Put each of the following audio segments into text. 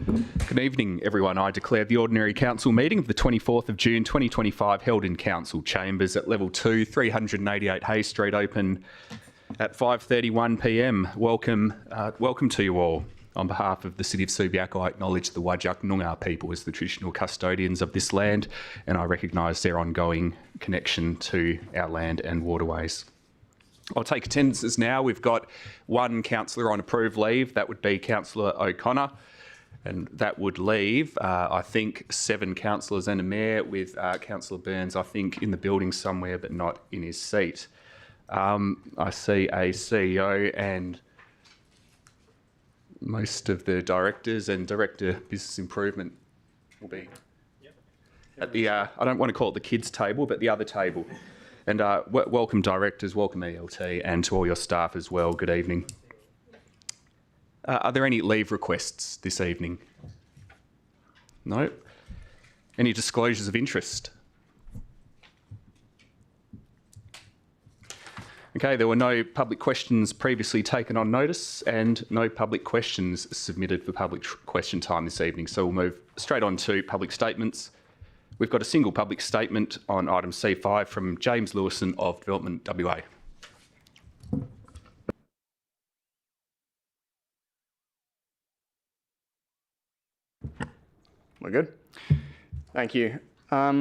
Good evening, everyone. I declare the ordinary council meeting of the 24th of June 2025 held in council chambers at level 2, 388 Hayes Street open at 5:31 p.m. Welcome to you all. On behalf of the City of Subiaco, I acknowledge the Whadjuk Noongar people as the traditional custodians of this land, and I recognise their ongoing connection to our land and waterways. I'll take attendances now. We've got one councillor on approved leave. That would be Councillor O'Connor. And that would leave, I think, 7 councillors and a mayor, with Councillor Burns, I think, in the building somewhere, but not in his seat. I see a CEO and most of the directors and Director Business Improvement will be at the, I don't want to call it the kids table, but the other table. And welcome directors, welcome ELT, and to all your staff as well. Good evening. Are there any leave requests this evening? No? Any disclosures of interest? Okay, there were no public questions previously taken on notice and no public questions submitted for public question time this evening, so we'll move straight on to public statements. We've got a single public statement on item C5 from James Lewison of Development WA. We're good. Thank you. My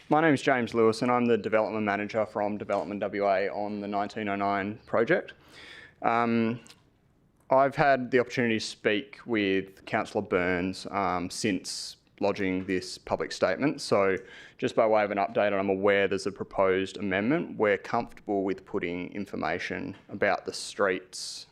name is James Lewis and I'm the Development Manager from Development WA on the 1909 project. I've had the opportunity to speak with Councillor Burns since lodging this public statement. So just by way of an update, I'm aware there's a proposed amendment. We're comfortable with putting information about the streets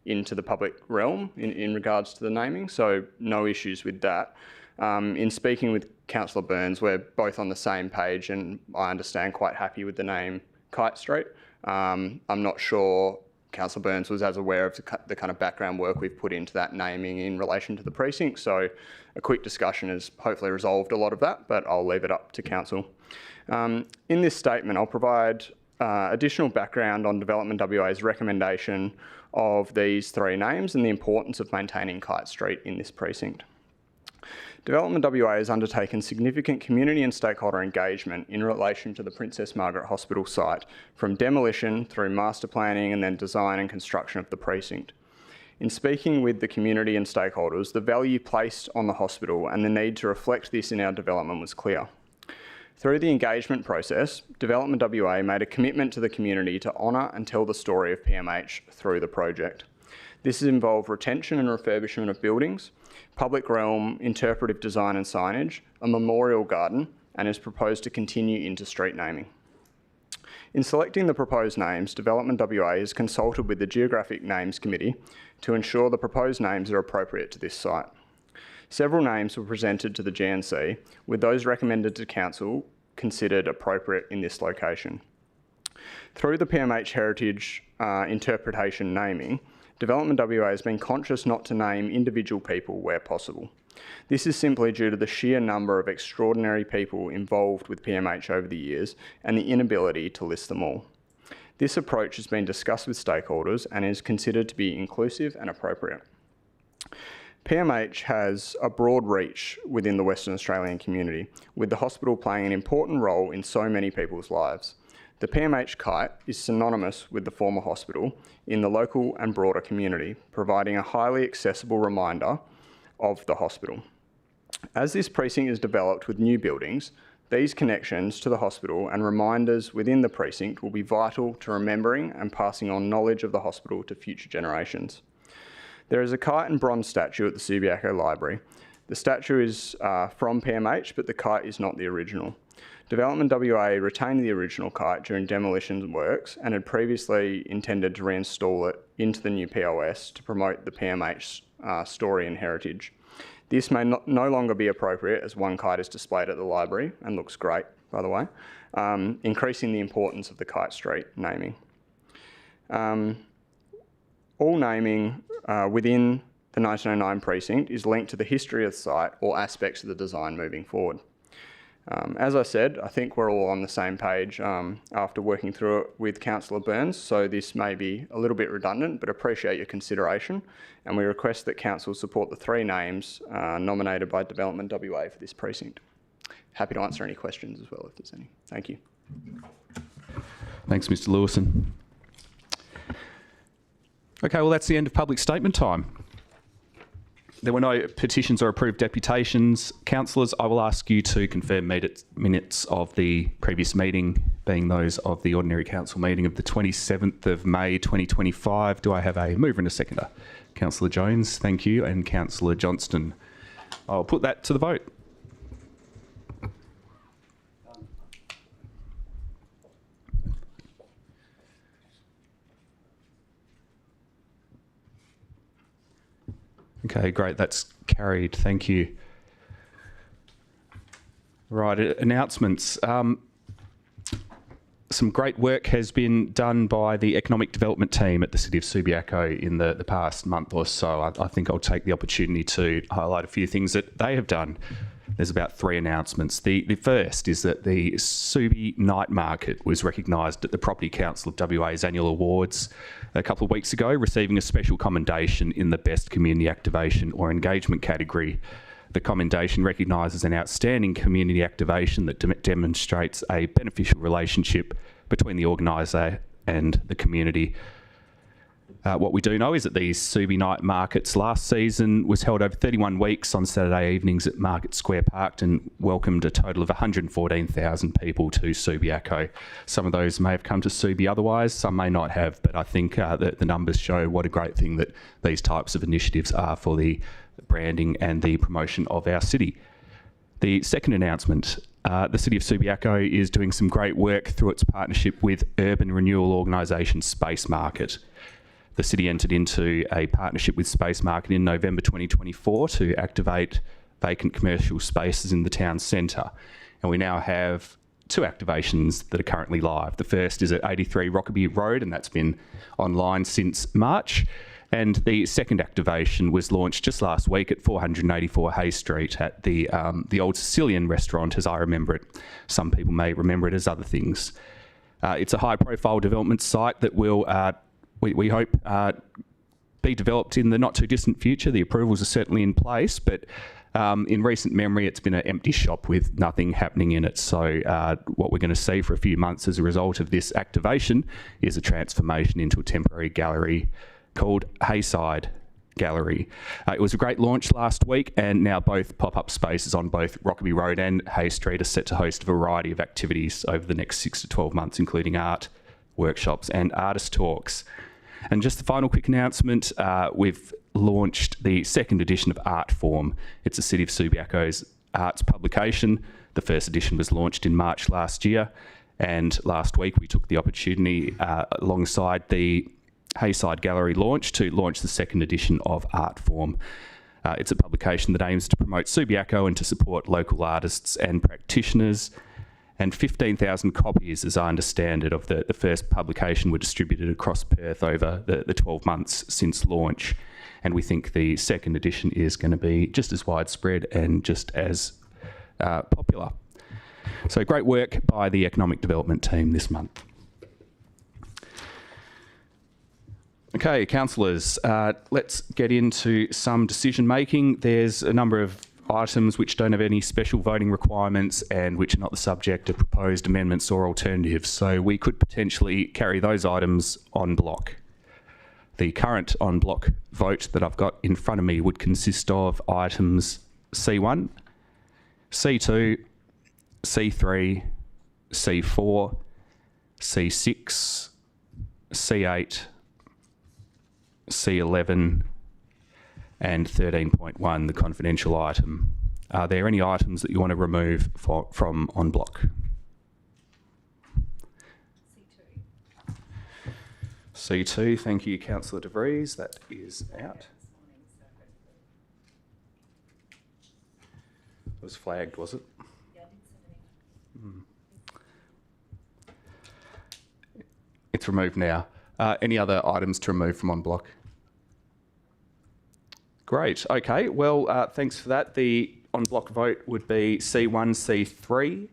into the public realm in regards to the naming, so no issues with that. In speaking with Councillor Burns, we're both on the same page and I understand quite happy with the name Kite Street. I'm not sure Councillor Burns was as aware of the kind of background work we've put into that naming in relation to the precinct, so a quick discussion has hopefully resolved a lot of that, but I'll leave it up to Council. In this statement, I'll provide additional background on Development WA's recommendation of these 3 names and the importance of maintaining Kite Street in this precinct. Development WA has undertaken significant community and stakeholder engagement in relation to the Princess Margaret Hospital site, from demolition through master planning and then design and construction of the precinct. In speaking with the community and stakeholders, the value placed on the hospital and the need to reflect this in our development was clear. Through the engagement process, Development WA made a commitment to the community to honour and tell the story of PMH through the project. This has involved retention and refurbishment of buildings, public realm interpretive design and signage, a memorial garden, and is proposed to continue into street naming. In selecting the proposed names, Development WA has consulted with the Geographic Names Committee to ensure the proposed names are appropriate to this site. Several names were presented to the GNC, with those recommended to Council considered appropriate in this location. Through the PMH Heritage interpretation naming, Development WA has been conscious not to name individual people where possible. This is simply due to the sheer number of extraordinary people involved with PMH over the years and the inability to list them all. This approach has been discussed with stakeholders and is considered to be inclusive and appropriate. PMH has a broad reach within the Western Australian community, with the hospital playing an important role in so many people's lives. The PMH kite is synonymous with the former hospital in the local and broader community, providing a highly accessible reminder of the hospital. As this precinct is developed with new buildings, these connections to the hospital and reminders within the precinct will be vital to remembering and passing on knowledge of the hospital to future generations. There is a kite and bronze statue at the Subiaco Library. The statue is from PMH, but the kite is not the original. Development WA retained the original kite during demolition works and had previously intended to reinstall it into the new POS to promote the PMH story and heritage. This may no longer be appropriate, as one kite is displayed at the library and looks great, by the way, increasing the importance of the Kite Street naming. All naming within the 1909 precinct is linked to the history of the site or aspects of the design moving forward. As I said, I think we're all on the same page after working through it with Councillor Burns, so this may be a little bit redundant, but appreciate your consideration, and we request that Council support the 3 names nominated by Development WA for this precinct. Happy to answer any questions as well if there's any. Thank you. Thanks, Mr. Lewison. Okay, well, that's the end of public statement time. There were no petitions or approved deputations. Councillors, I will ask you to confirm minutes of the previous meeting, being those of the Ordinary Council meeting of the 27th of May 2025. Do I have a mover and a seconder? Councillor Jones, thank you, and Councillor Johnston. I'll put that to the vote. Okay, great. That's carried. Thank you. Right, announcements. Some great work has been done by the economic development team at the City of Subiaco in the past month or so. I think I'll take the opportunity to highlight a few things that they have done. There's about 3 announcements. The first is that the Subi Night Market was recognised at the Property Council of WA's annual awards a couple of weeks ago, receiving a special commendation in the Best Community Activation or Engagement category. The commendation recognises an outstanding community activation that demonstrates a beneficial relationship between the organiser and the community. What we do know is that these Subi night markets last season was held over 31 weeks on Saturday evenings at Market Square Park and welcomed a total of 114,000 people to Subiaco. Some of those may have come to Subi otherwise, some may not have, but I think that the numbers show what a great thing that these types of initiatives are for the branding and the promotion of our city. The second announcement, the City of Subiaco is doing some great work through its partnership with urban renewal organisation Space Market. The city entered into a partnership with Space Market in November 2024 to activate vacant commercial spaces in the town centre. And we now have 2 activations that are currently live. The first is at 83 Rockaby Road, and that's been online since March. And the second activation was launched just last week at 484 Hay Street at the old Sicilian restaurant, as I remember it. Some people may remember it as other things. It's a high-profile development site that will we hope be developed in the not too distant future. The approvals are certainly in place, but in recent memory it's been an empty shop with nothing happening in it. So what we're going to see for a few months as a result of this activation is a transformation into a temporary gallery called Hayside Gallery. It was a great launch last week, and now both pop-up spaces on both Rockaby Road and Hay Street are set to host a variety of activities over the next 6 to 12 months, including art workshops and artist talks. And just the final quick announcement, we've launched the 2nd edition of Art Form. It's the City of Subiaco's arts publication. The first edition was launched in March last year, and last week we took the opportunity alongside the Hayside Gallery launch to launch the 2nd edition of Art Form. It's a publication that aims to promote Subiaco and to support local artists and practitioners. And 15,000 copies, as I understand it, of the first publication were distributed across Perth over the 12 months since launch. And we think the 2nd edition is going to be just as widespread and just as popular. So great work by the economic development team this month. Okay, councillors, let's get into some decision making. There's a number of items which don't have any special voting requirements and which are not the subject of proposed amendments or alternatives. So we could potentially carry those items en bloc. The current en bloc vote that I've got in front of me would consist of items C1, C2, C3, C4, C6, C8, C11, and 13.1, the confidential item. Are there any items that you want to remove from en bloc? C2, thank you, Councillor De Vries. That is out. It was flagged, was it? Yeah, I did say It's removed now. Any other items to remove from en bloc? Great. Okay. Well, thanks for that. The on block vote would be C1, C3,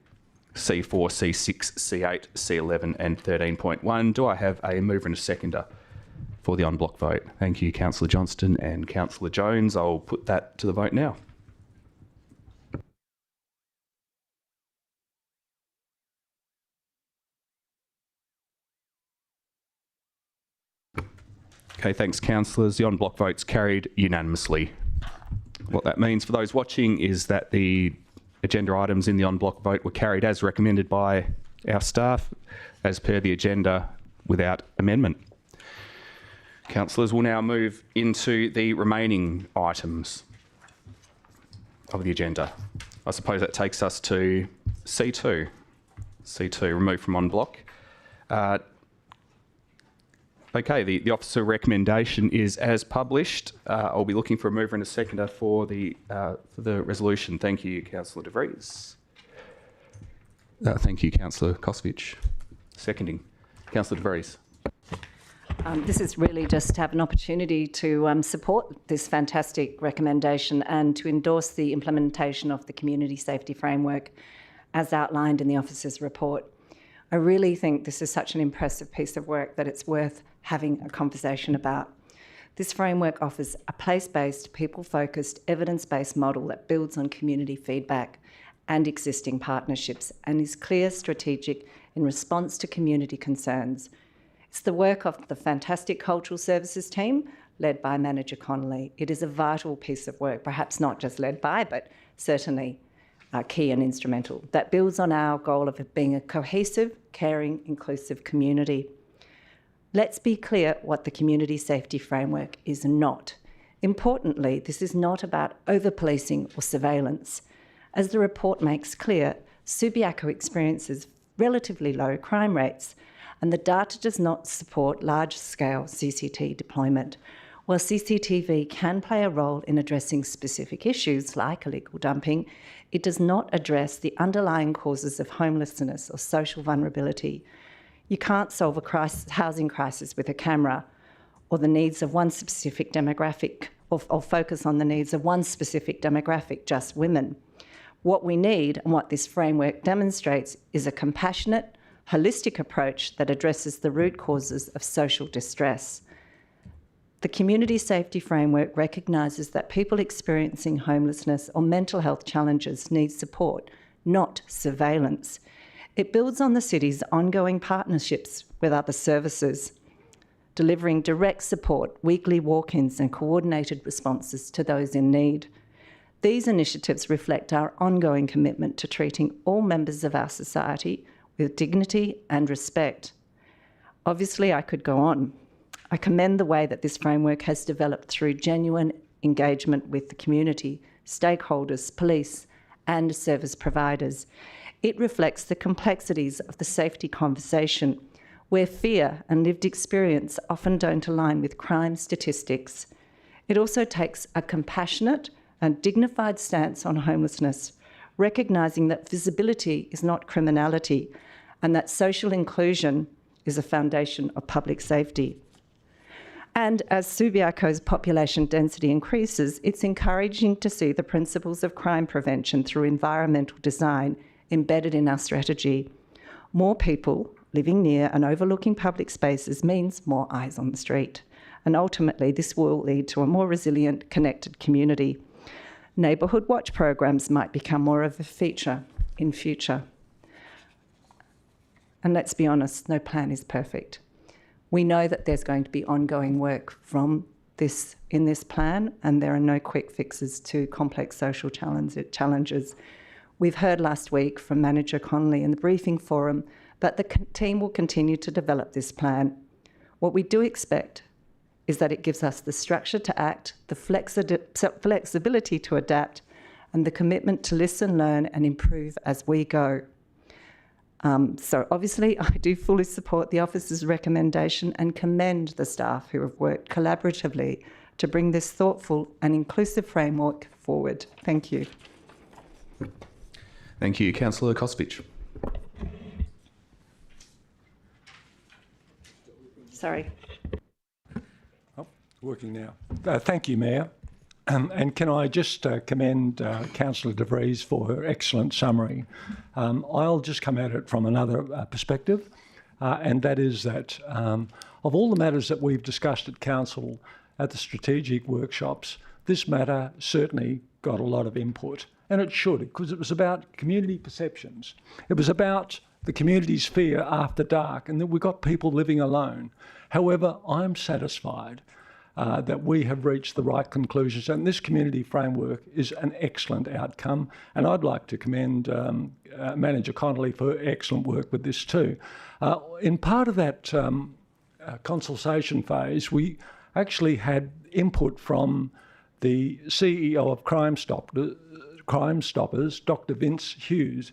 C4, C6, C8, C11 and 13.1. Do I have a mover and a seconder for the on block vote? Thank you, Councillor Johnston and Councillor Jones. I'll put that to the vote now. Okay, thanks, councillors. The on block vote's carried unanimously. What that means for those watching is that the agenda items in the on block vote were carried as recommended by our staff as per the agenda without amendment. Councillors will now move into the remaining items of the agenda. I suppose that takes us to C2. C2, removed from on block. Okay, the officer recommendation is as published. I'll be looking for a mover and a seconder for the resolution. Thank you, Councillor De Vries. Thank you, Councillor Kosovich. Seconding. Councillor De Vries. This is really just to have an opportunity to support this fantastic recommendation and to endorse the implementation of the community safety framework as outlined in the officer's report. I really think this is such an impressive piece of work that it's worth having a conversation about. This framework offers a place-based, people-focused, evidence-based model that builds on community feedback and existing partnerships and is clear, strategic in response to community concerns. It's the work of the fantastic cultural services team led by Manager Connolly. It is a vital piece of work, perhaps not just led by, but certainly key and instrumental, that builds on our goal of being a cohesive, caring, inclusive community. Let's be clear what the community safety framework is not. Importantly, this is not about over-policing or surveillance. As the report makes clear, Subiaco experiences relatively low crime rates, and the data does not support large-scale CCT deployment. While CCTV can play a role in addressing specific issues like illegal dumping, it does not address the underlying causes of homelessness or social vulnerability. You can't solve a housing crisis with a camera or the needs of one specific demographic or focus on the needs of one specific demographic, just women. What we need and what this framework demonstrates is a compassionate, holistic approach that addresses the root causes of social distress. The community safety framework recognises that people experiencing homelessness or mental health challenges need support, not surveillance. It builds on the city's ongoing partnerships with other services, delivering direct support, weekly walk-ins and coordinated responses to those in need. These initiatives reflect our ongoing commitment to treating all members of our society with dignity and respect. Obviously, I could go on. I commend the way that this framework has developed through genuine engagement with the community, stakeholders, police, and service providers. It reflects the complexities of the safety conversation, where fear and lived experience often don't align with crime statistics. It also takes a compassionate and dignified stance on homelessness, recognising that visibility is not criminality and that social inclusion is a foundation of public safety. And as Subiaco's population density increases, it's encouraging to see the principles of crime prevention through environmental design embedded in our strategy. More people living near and overlooking public spaces means more eyes on the street. And ultimately, this will lead to a more resilient, connected community. Neighbourhood watch programs might become more of a feature in future. And let's be honest, no plan is perfect. We know that there's going to be ongoing work in this plan, and there are no quick fixes to complex social challenges. We've heard last week from Manager Connolly in the briefing forum that the team will continue to develop this plan. What we do expect is that it gives us the structure to act, the flexibility to adapt, and the commitment to listen, learn, and improve as we go. So obviously, I do fully support the officer's recommendation and commend the staff who have worked collaboratively to bring this thoughtful and inclusive framework forward. Thank you. Thank you, Councillor Kosovich. Sorry. Oh, working now. Thank you, Mayor. And can I just commend Councillor De Vries for her excellent summary. I'll just come at it from another perspective, and that is that of all the matters that we've discussed at Council at the strategic workshops, this matter certainly got a lot of input, and it should, because it was about community perceptions. It was about the community's fear after dark, and that we got people living alone. However, I'm satisfied that we have reached the right conclusions, and this community framework is an excellent outcome. And I'd like to commend Manager Connolly for her excellent work with this too. In part of that consultation phase, we actually had input from the CEO of Crime Stoppers, Dr. Vince Hughes.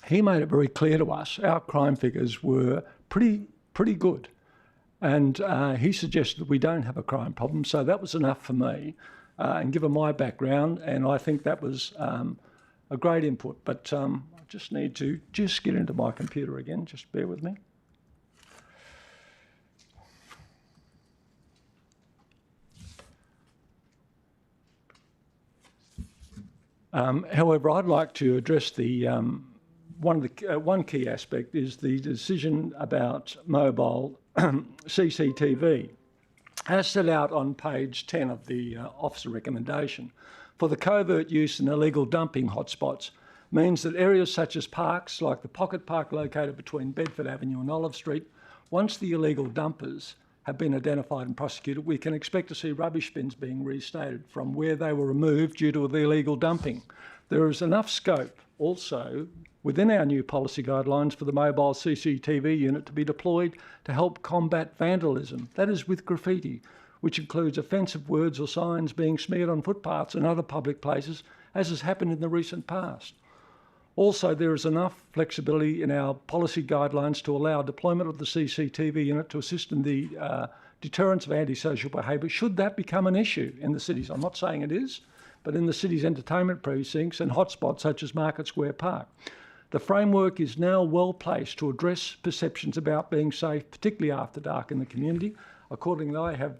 He made it very clear to us our crime figures were pretty good. And he suggested we don't have a crime problem, so that was enough for me. And given my background, and I think that was a great input. But I just need to just get into my computer again. Just bear with me. However, I'd like to address the one key aspect is the decision about mobile CCTV. As set out on page 10 of the officer recommendation, for the covert use and illegal dumping hotspots means that areas such as parks, like the Pocket Park located between Bedford Avenue and Olive Street, once the illegal dumpers have been identified and prosecuted, we can expect to see rubbish bins being restated from where they were removed due to the illegal dumping. There is enough scope also within our new policy guidelines for the mobile CCTV unit to be deployed to help combat vandalism, that is with graffiti, which includes offensive words or signs being smeared on footpaths and other public places, as has happened in the recent past. Also, there is enough flexibility in our policy guidelines to allow deployment of the CCTV unit to assist in the deterrence of antisocial behaviour, should that become an issue in the cities. I'm not saying it is, but in the city's entertainment precincts and hotspots such as Market Square Park. The framework is now well placed to address perceptions about being safe, particularly after dark in the community. Accordingly, I have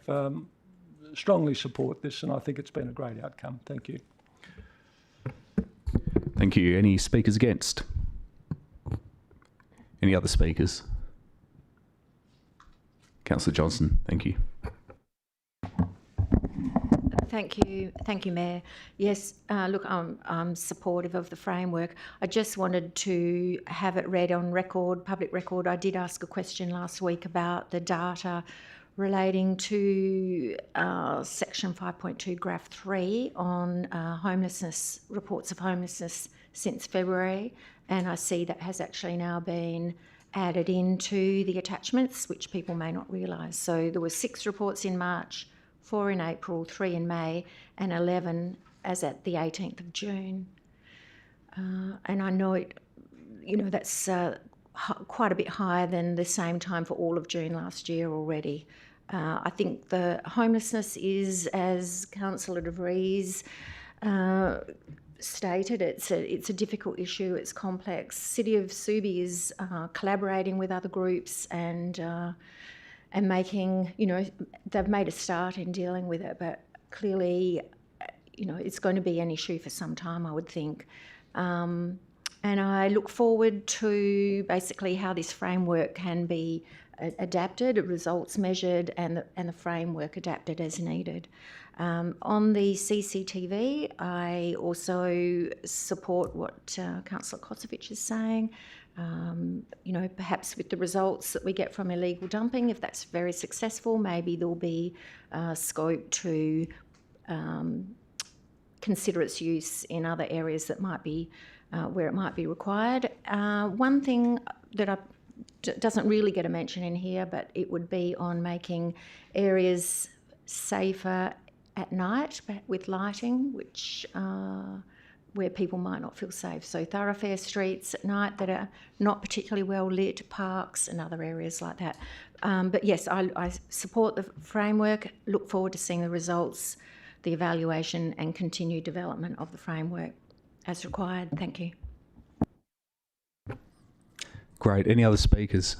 strongly support this, and I think it's been a great outcome. Thank you. Thank you. Any speakers against? Any other speakers? Councillor Johnson, thank you. Thank you, Mayor. Yes, look, I'm supportive of the framework. I just wanted to have it read on record, public record. I did ask a question last week about the data relating to section 5.2 graph 3 on homelessness, reports of homelessness since February, and I see that has actually now been added into the attachments, which people may not realise. So there were 6 reports in March, 4 in April, 3 in May, and 11 as at the 18th of June. And I know it, that's quite a bit higher than the same time for all of June last year already. I think the homelessness is, as Councillor De Vries stated, it's a difficult issue, it's complex. City of Subi is collaborating with other groups and making, they've made a start in dealing with it, but clearly, it's going to be an issue for some time, I would think. And I look forward to basically how this framework can be adapted, results measured, and the framework adapted as needed. On the CCTV, I also support what Councillor Kosovich is saying. Perhaps with the results that we get from illegal dumping, if that's very successful, maybe there'll be scope to consider its use in other areas that might be where it might be required. One thing that doesn't really get a mention in here, but it would be on making areas safer at night with lighting, which where people might not feel safe. So thoroughfare streets at night that are not particularly well lit, parks and other areas like that. But yes, I support the framework, look forward to seeing the results, the evaluation and continued development of the framework as required. Thank you. Great. Any other speakers?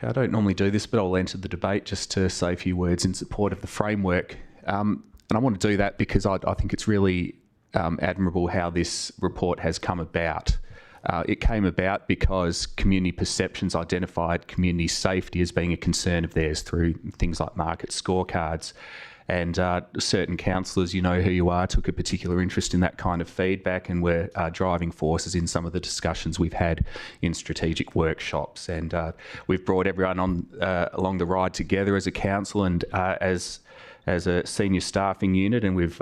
Okay, I don't normally do this, but I'll enter the debate just to say a few words in support of the framework. And I want to do that because I think it's really admirable how this report has come about. It came about because community perceptions identified community safety as being a concern of theirs through things like market scorecards. And certain councillors, you know who you are, took a particular interest in that kind of feedback and were driving forces in some of the discussions we've had in strategic workshops. And we've brought everyone on along the ride together as a council and as a senior staffing unit, and we've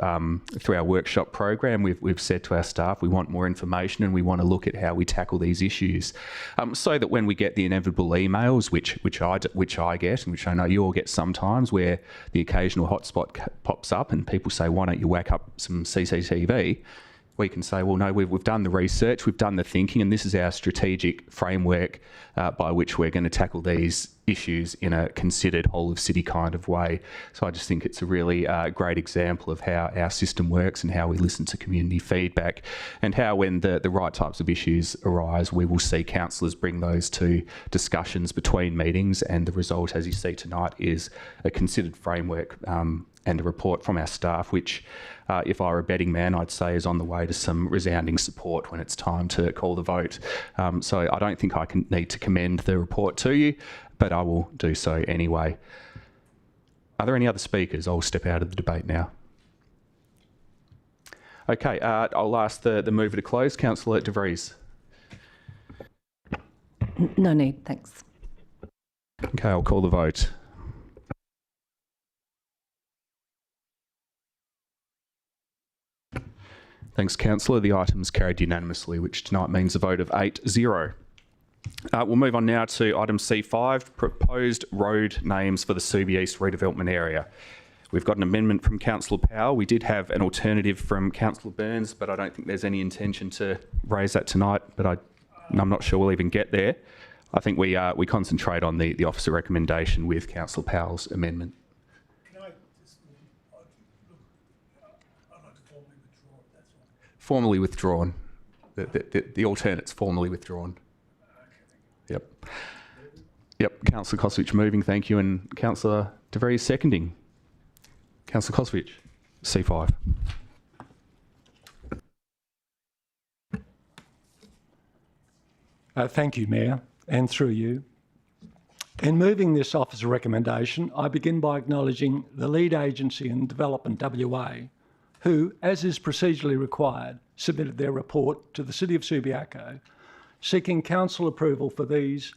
through our workshop program we've said to our staff we want more information and we want to look at how we tackle these issues, so that when we get the inevitable emails, which I get and which I know you all get sometimes, where the occasional hotspot pops up and people say, why don't you whack up some CCTV, we can say, well, no, we've done the research, we've done the thinking, and this is our strategic framework by which we're going to tackle these issues in a considered whole of city kind of way. So I just think it's a really great example of how our system works and how we listen to community feedback, and how when the right types of issues arise, we will see councillors bring those to discussions between meetings, and the result, as you see tonight, is a considered framework and a report from our staff, which if I were a betting man, I'd say is on the way to some resounding support when it's time to call the vote. So I don't think I need to commend the report to you, but I will do so anyway. Are there any other speakers? I'll step out of the debate now. Okay, I'll ask the mover to close. Councillor De Vries. No need, thanks. Okay, I'll call the vote. Thanks, Councillor. The item is carried unanimously, which tonight means a vote of 8-0. We'll move on now to item C5, proposed road names for the Subi East redevelopment area. We've got an amendment from Councillor Powell. We did have an alternative from Councillor Burns, but I don't think there's any intention to raise that tonight, but I'm not sure we'll even get there. I think we concentrate on the officer recommendation with Councillor Powell's amendment. Formally withdrawn. The alternate's formally withdrawn. Yep. Councillor Kosovich moving, thank you, and Councillor De Vries seconding. Councillor Kosovich, C5. Thank you, Mayor, and through you. In moving this officer recommendation, I begin by acknowledging the lead agency in development, WA, who, as is procedurally required, submitted their report to the City of Subiaco, seeking council approval for these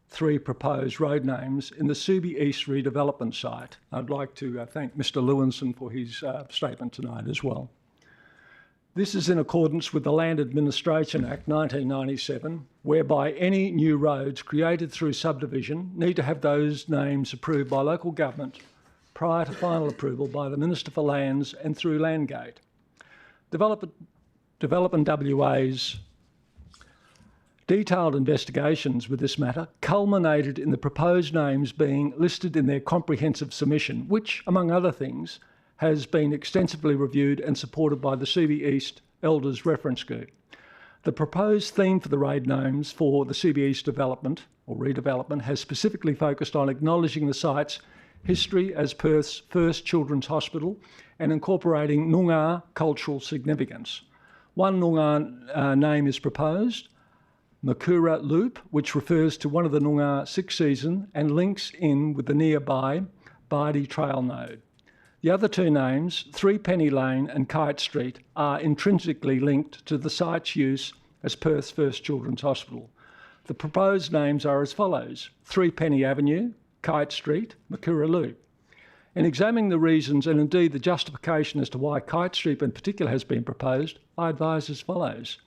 3 proposed road names in the Subi East redevelopment site. I'd like to thank Mr Lewinson for his statement tonight as well. This is in accordance with the Land Administration Act 1997, whereby any new roads created through subdivision need to have those names approved by local government prior to final approval by the Minister for Lands and through Landgate. Development WA's detailed investigations with this matter culminated in the proposed names being listed in their comprehensive submission, which, among other things, has been extensively reviewed and supported by the Subi East Elders Reference Group. The proposed theme for the road names for the Subi East development or redevelopment has specifically focused on acknowledging the site's history as Perth's first children's hospital and incorporating Noongar cultural significance. One Noongar name is proposed, Makura Loop, which refers to one of the Noongar 6 season and links in with the nearby Bardi Trail node. The other 2 names, 3 Penny Lane and Kite Street, are intrinsically linked to the site's use as Perth's first children's hospital. The proposed names are as follows: 3 Penny Avenue, Kite Street, Makura Loop. In examining the reasons and indeed the justification as to why Kite Street in particular has been proposed, I advise as follows.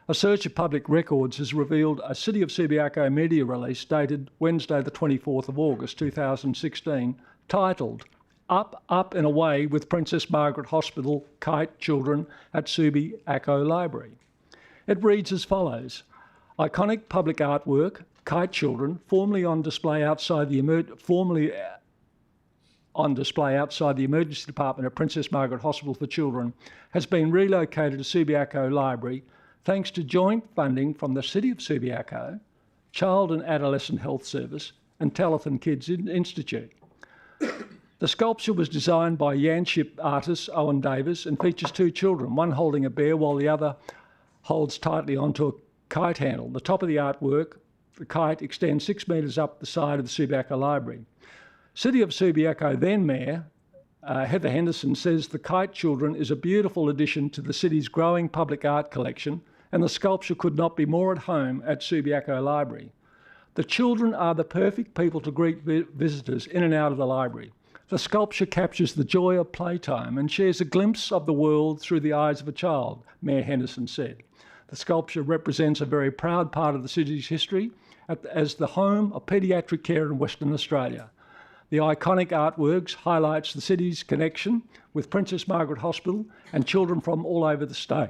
A search of public records has revealed a City of Subiaco media release dated Wednesday the 24th of August 2016 titled Up, Up and Away with Princess Margaret Hospital Kite Children at Subiaco Library. It reads as follows: iconic public artwork, Kite Children, formerly on display outside the emergency department at Princess Margaret Hospital for Children, has been relocated to Subiaco Library thanks to joint funding from the City of Subiaco, Child and Adolescent Health Service and Talathan Kids Institute. The sculpture was designed by Yanship artist Owen Davis and features two children, one holding a bear while the other holds tightly onto a kite handle. The top of the artwork, the kite, extends 6 metres up the side of the Subiaco Library. City of Subiaco then Mayor Heather Henderson says the Kite Children is a beautiful addition to the city's growing public art collection, and the sculpture could not be more at home at Subiaco Library. The children are the perfect people to greet visitors in and out of the library. The sculpture captures the joy of playtime and shares a glimpse of the world through the eyes of a child, Mayor Henderson said. The sculpture represents a very proud part of the city's history as the home of paediatric care in Western Australia. The iconic artworks highlights the city's connection with Princess Margaret Hospital and children from all over the state.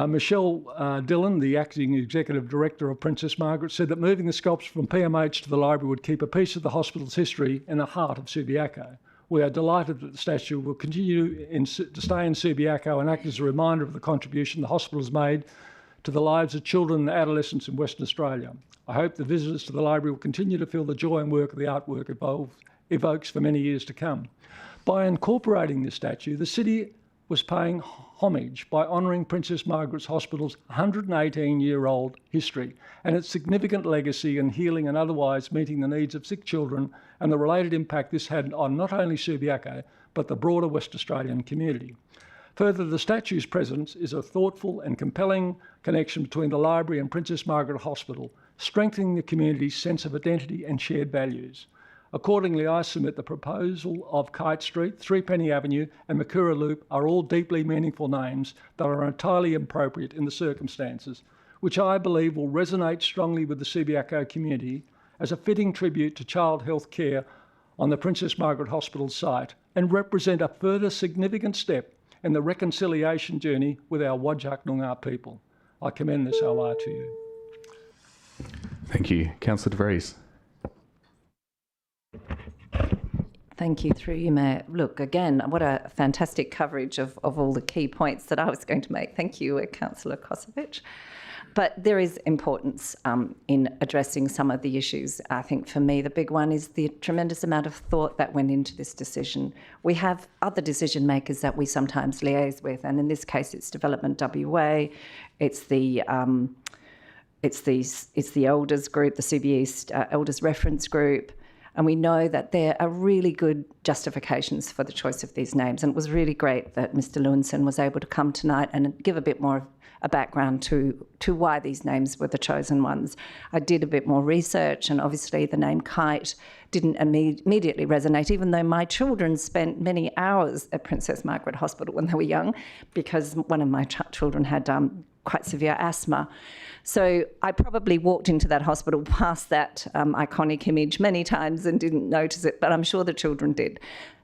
Michelle Dillon, the acting executive director of Princess Margaret, said that moving the sculpture from PMH to the library would keep a piece of the hospital's history in the heart of Subiaco. We are delighted that the statue will continue to stay in Subiaco and act as a reminder of the contribution the hospital has made to the lives of children and adolescents in Western Australia. I hope the visitors to the library will continue to feel the joy and work of the artwork evokes for many years to come. By incorporating this statue, the city was paying homage by honouring Princess Margaret's Hospital's 118-year-old history and its significant legacy in healing and otherwise meeting the needs of sick children and the related impact this had on not only Subiaco, but the broader West Australian community. Further, the statue's presence is a thoughtful and compelling connection between the library and Princess Margaret Hospital, strengthening the community's sense of identity and shared values. Accordingly, I submit the proposal of Kite Street, Three Penny Avenue and Makura Loop are all deeply meaningful names that are entirely appropriate in the circumstances, which I believe will resonate strongly with the Subiaco community as a fitting tribute to child health care on the Princess Margaret Hospital site and represent a further significant step in the reconciliation journey with our Whadjuk Noongar people. I commend this OR to you. Thank you. Councillor De Vries. Thank you, through you, Mayor. Look, again, what a fantastic coverage of all the key points that I was going to make. Thank you, Councillor Kosovic. But there is importance in addressing some of the issues. I think for me, the big one is the tremendous amount of thought that went into this decision. We have other decision makers that we sometimes liaise with, and in this case, it's Development WA, it's the Elders group, the CB East Elders Reference Group, and we know that there are really good justifications for the choice of these names. And it was really great that Mr. Lewinson was able to come tonight and give a bit more of a background to why these names were the chosen ones. I did a bit more research, and obviously the name Kite didn't immediately resonate, even though my children spent many hours at Princess Margaret Hospital when they were young, because one of my children had quite severe asthma. So I probably walked into that hospital past that iconic image many times and didn't notice it, but I'm sure the children did.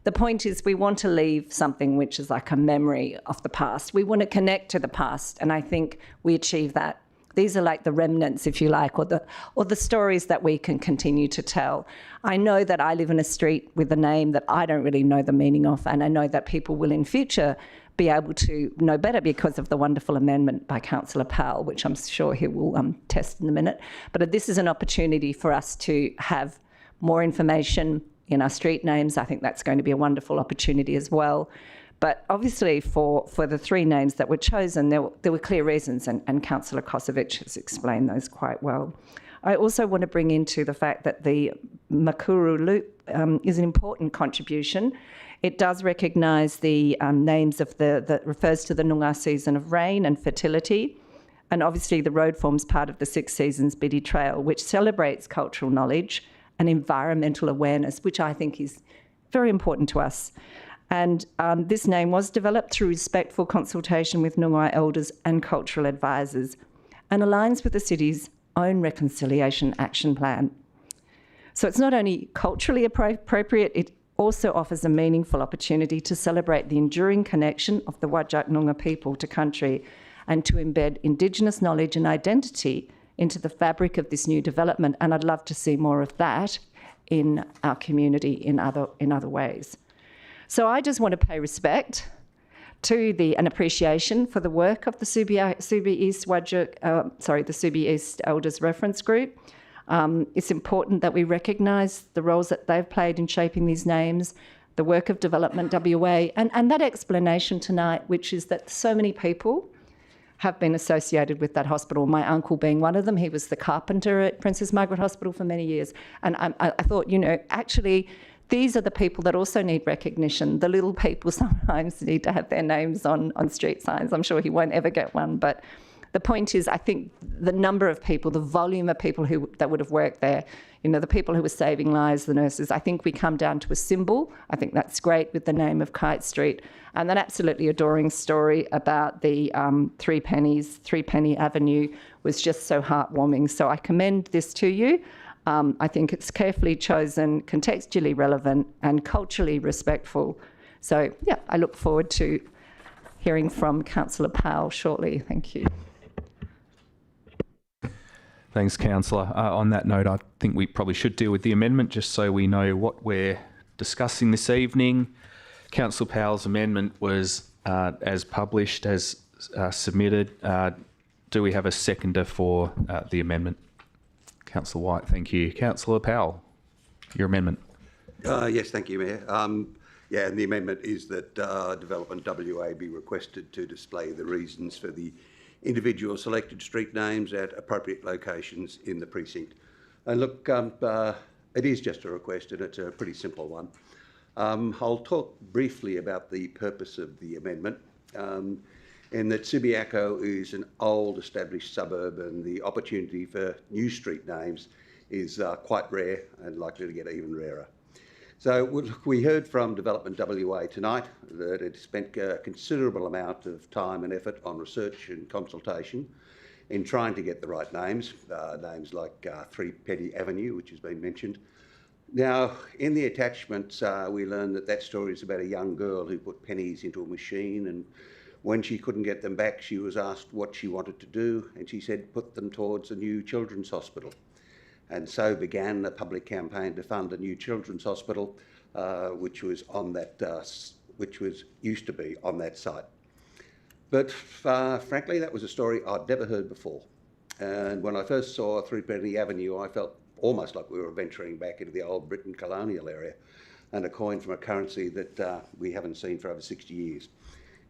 The point is, we want to leave something which is like a memory of the past. We want to connect to the past, and I think we achieve that. These are like the remnants, if you like, or the stories that we can continue to tell. I know that I live in a street with a name that I don't really know the meaning of, and I know that people will in future be able to know better because of the wonderful amendment by Councillor Powell, which I'm sure he will test in a minute. But this is an opportunity for us to have more information in our street names. I think that's going to be a wonderful opportunity as well. But obviously for the three names that were chosen, there were clear reasons, and Councillor Kosovic has explained those quite well. I also want to bring into the fact that the Makuru Loop is an important contribution. It does recognise the names of that refers to the Noongar season of rain and fertility. And obviously the road forms part of the Six Seasons Biddy Trail, which celebrates cultural knowledge and environmental awareness, which I think is very important to us. And this name was developed through respectful consultation with Noongar elders and cultural advisors, and aligns with the city's own reconciliation action plan. So it's not only culturally appropriate, it also offers a meaningful opportunity to celebrate the enduring connection of the Whadjuk Noongar people to country and to embed Indigenous knowledge and identity into the fabric of this new development. And I'd love to see more of that in our community in other ways. So I just want to pay respect to an appreciation for the work of the Subi East Elders Reference Group. It's important that we recognise the roles that they've played in shaping these names, the work of Development WA, and that explanation tonight, which is that so many people have been associated with that hospital, my uncle being one of them. He was the carpenter at Princess Margaret Hospital for many years. And I thought, actually, these are the people that also need recognition. The little people sometimes need to have their names on street signs. I'm sure he won't ever get one. But the point is, I think the number of people, the volume of people that would have worked there, the people who were saving lives, the nurses, I think we come down to a symbol. I think that's great with the name of Kite Street. And that absolutely adoring story about the Three Penny Avenue was just so heartwarming. So I commend this to you. I think it's carefully chosen, contextually relevant and culturally respectful. So, yeah, I look forward to hearing from Councillor Powell shortly. Thank you. Thanks, Councillor. On that note, I think we probably should deal with the amendment just so we know what we're discussing this evening. Councillor Powell's amendment was as published, as submitted. Do we have a seconder for the amendment? Councillor White, thank you. Councillor Powell, your amendment. Yes, thank you, Mayor. And the amendment is that Development WA be requested to display the reasons for the individual selected street names at appropriate locations in the precinct. And look, it is just a request and it's a pretty simple one. I'll talk briefly about the purpose of the amendment, in that Subiaco is an old established suburb and the opportunity for new street names is quite rare and likely to get even rarer. So we heard from Development WA tonight that it spent a considerable amount of time and effort on research and consultation in trying to get the right names, names like Three Penny Avenue, which has been mentioned. Now, in the attachments, we learned that story is about a young girl who put pennies into a machine, and when she couldn't get them back, she was asked what she wanted to do, and she said put them towards a new children's hospital. And so began a public campaign to fund a new children's hospital, which was used to be on that site. But frankly, that was a story I'd never heard before. And when I first saw Three Penny Avenue, I felt almost like we were venturing back into the old Britain colonial area and a coin from a currency that we haven't seen for over 60 years.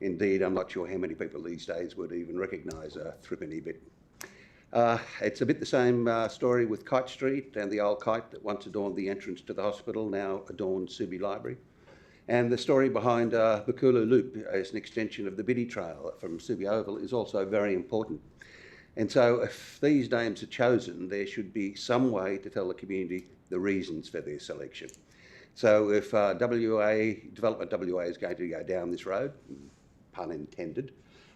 Indeed, I'm not sure how many people these days would even recognise a threepenny bit. It's a bit the same story with Kite Street and the old kite that once adorned the entrance to the hospital, now adorns Subi Library. And the story behind Bakulu Loop as an extension of the Biddy Trail from Subi Oval is also very important. And so if these names are chosen, there should be some way to tell the community the reasons for their selection. So if Development WA is going to go down this road, pun intended,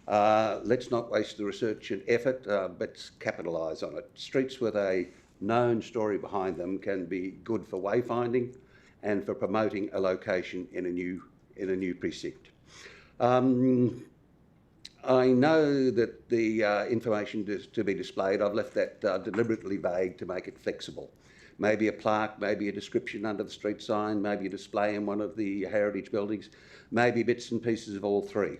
let's not waste the research and effort, but capitalise on it. Streets with a known story behind them can be good for wayfinding and for promoting a location in a new precinct. I know that the information to be displayed, I've left that deliberately vague to make it flexible. Maybe a plaque, maybe a description under the street sign, maybe a display in one of the heritage buildings, maybe bits and pieces of all three.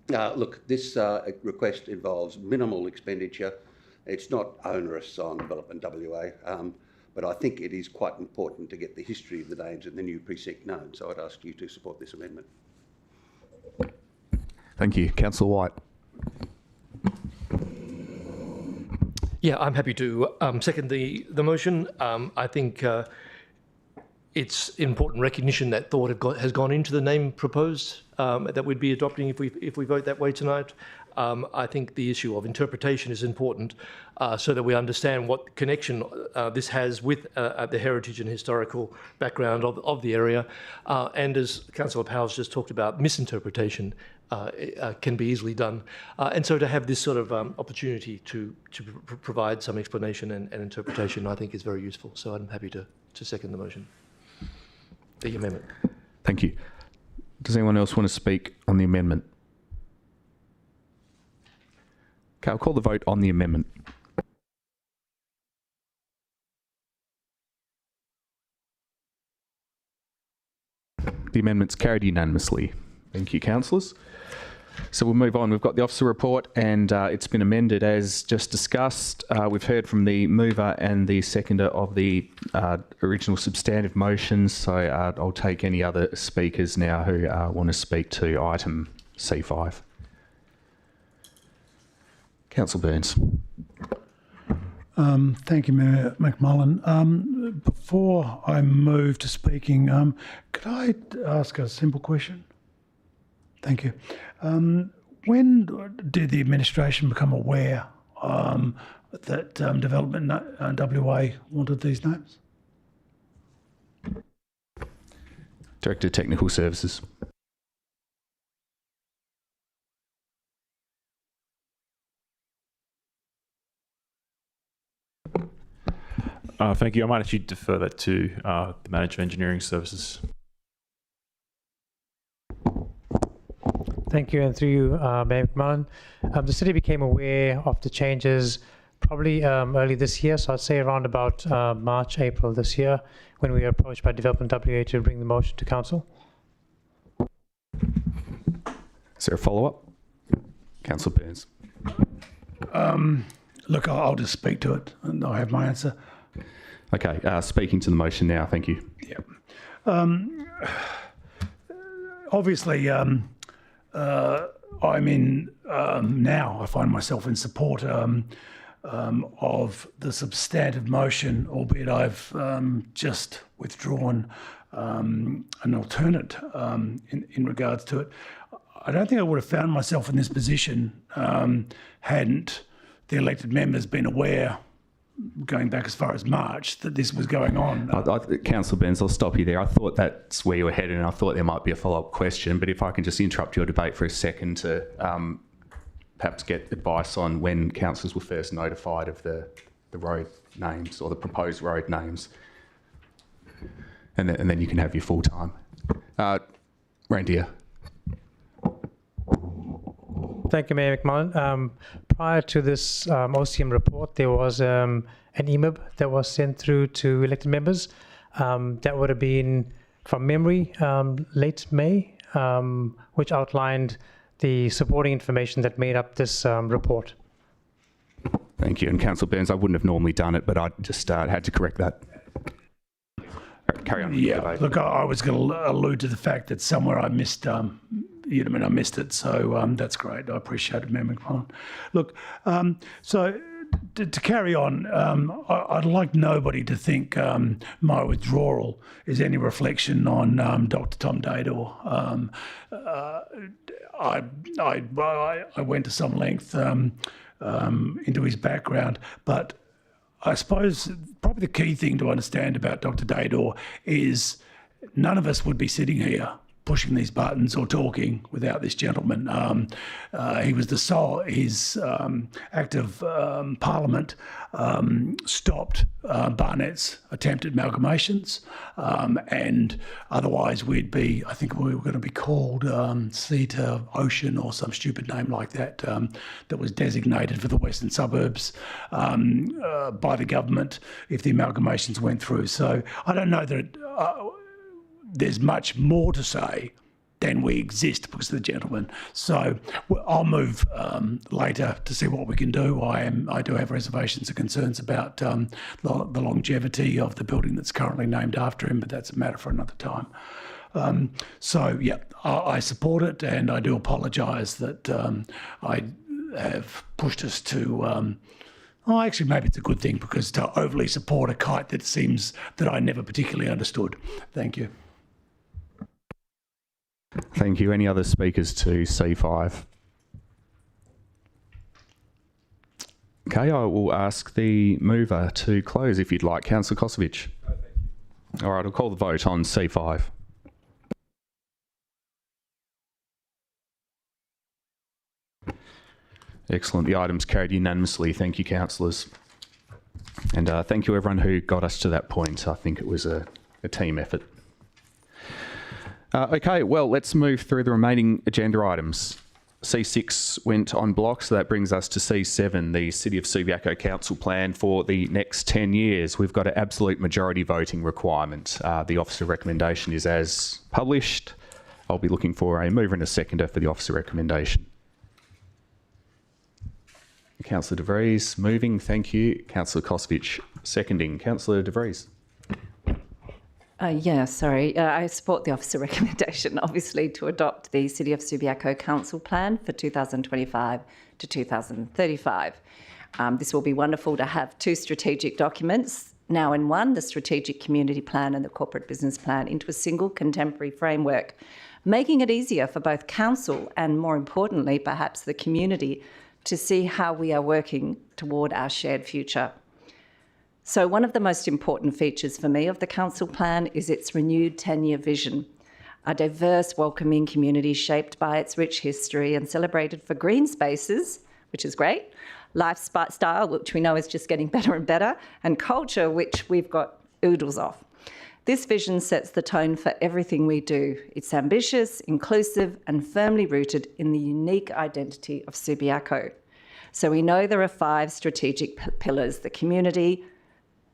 Look, this request involves minimal expenditure. It's not onerous on Development WA, but I think it is quite important to get the history of the names in the new precinct known. So I'd ask you to support this amendment. Thank you. Councillor White. Yeah, I'm happy to second the motion. I think it's important recognition that thought has gone into the name proposed that we'd be adopting if we vote that way tonight. I think the issue of interpretation is important so that we understand what connection this has with the heritage and historical background of the area. And as Councillor Powell's just talked about, misinterpretation can be easily done. And so to have this sort of opportunity to provide some explanation and interpretation, I think is very useful. So I'm happy to second the motion, the amendment. Thank you. Does anyone else want to speak on the amendment? Okay, I'll call the vote on the amendment. The amendment's carried unanimously. Thank you, councillors. So we'll move on. We've got the officer report and it's been amended as just discussed. We've heard from the mover and the seconder of the original substantive motions. So I'll take any other speakers now who want to speak to item C5. Councillor Burns. Thank you, Mayor McMullen. Before I move to speaking, could I ask a simple question? Thank you. When did the administration become aware that Development WA wanted these names? Director of Technical Services. Thank you. I might actually defer that to the Manager of Engineering Services. Thank you, and through you, Mayor McMullen. The city became aware of the changes probably early this year, so I'd say around about March, April this year, when we were approached by Development WA to bring the motion to council. Is there a follow-up? Councillor Burns. Look, I'll just speak to it and I have my answer. Okay, speaking to the motion now, thank you. Yeah. Obviously, I'm in now. I find myself in support of the substantive motion, albeit I've just withdrawn an alternate in regards to it. I don't think I would have found myself in this position hadn't the elected members been aware, going back as far as March, that this was going on. Councillor Burns, I'll stop you there. I thought that's where you were headed and I thought there might be a follow-up question, but if I can just interrupt your debate for a second to perhaps get advice on when councillors were first notified of the road names or the proposed road names, and then you can have your full time. Reindeer. Thank you, Mayor McMullen. Prior to this OCM report, there was an EMIB that was sent through to elected members. That would have been, from memory, late May, which outlined the supporting information that made up this report. Thank you. And Councillor Burns, I wouldn't have normally done it, but I just had to correct that. Carry on. Yeah, look, I was going to allude to the fact that somewhere I missed I missed it, so that's great. I appreciate it, Mayor McMullen. Look, so to carry on, I'd like nobody to think my withdrawal is any reflection on Dr. Tom Dador. I went to some length into his background, but I suppose probably the key thing to understand about Dr. Dador is none of us would be sitting here pushing these buttons or talking without this gentleman. He was the sole, his act of Parliament stopped Barnett's attempted amalgamations, and otherwise we'd be, I think we were going to be called Sea to Ocean or some stupid name like that, that was designated for the western suburbs by the government if the amalgamations went through. So I don't know that there's much more to say than we exist because of the gentleman. So I'll move later to see what we can do. I do have reservations and concerns about the longevity of the building that's currently named after him, but that's a matter for another time. So yeah, I support it, and I do apologise that I have pushed us to actually, maybe it's a good thing, because to overly support a kite that seems that I never particularly understood. Thank you. Thank you. Any other speakers to C5? Okay, I will ask the mover to close if you'd like. Councillor Kosovich. No, thank you. All right, I'll call the vote on C5. Excellent. The item's carried unanimously. Thank you, councillors. And thank you, everyone who got us to that point. I think it was a team effort. Okay, well, let's move through the remaining agenda items. C6 went on block, so that brings us to C7, the City of Subiaco Council Plan for the next 10 years. We've got an absolute majority voting requirement. The officer recommendation is as published. I'll be looking for a mover and a seconder for the officer recommendation. Councillor De Vries moving, thank you. Councillor Kosovich seconding. Councillor De Vries. I support the officer recommendation, obviously, to adopt the City of Subiaco Council Plan for 2025 to 2035. This will be wonderful to have two strategic documents now in one, the Strategic Community Plan and the Corporate Business Plan, into a single contemporary framework, making it easier for both council and, more importantly, perhaps the community to see how we are working toward our shared future. So one of the most important features for me of the council plan is its renewed 10-year vision, a diverse, welcoming community shaped by its rich history and celebrated for green spaces, which is great, lifestyle, which we know is just getting better and better, and culture, which we've got oodles of. This vision sets the tone for everything we do. It's ambitious, inclusive, and firmly rooted in the unique identity of Subiaco. So we know there are 5 strategic pillars: the community,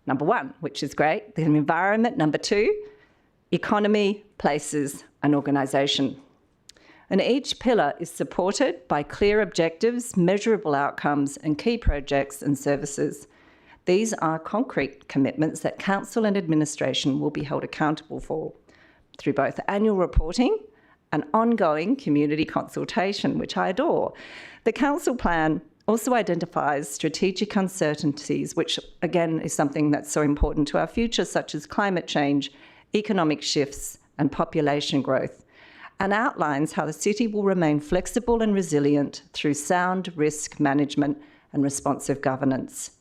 number 1, which is great, the environment, number 2, economy, places, and organisation. And each pillar is supported by clear objectives, measurable outcomes, and key projects and services. These are concrete commitments that council and administration will be held accountable for through both annual reporting and ongoing community consultation, which I adore. The council plan also identifies strategic uncertainties, which again is something that's so important to our future, such as climate change, economic shifts, and population growth, and outlines how the city will remain flexible and resilient through sound risk management and responsive governance.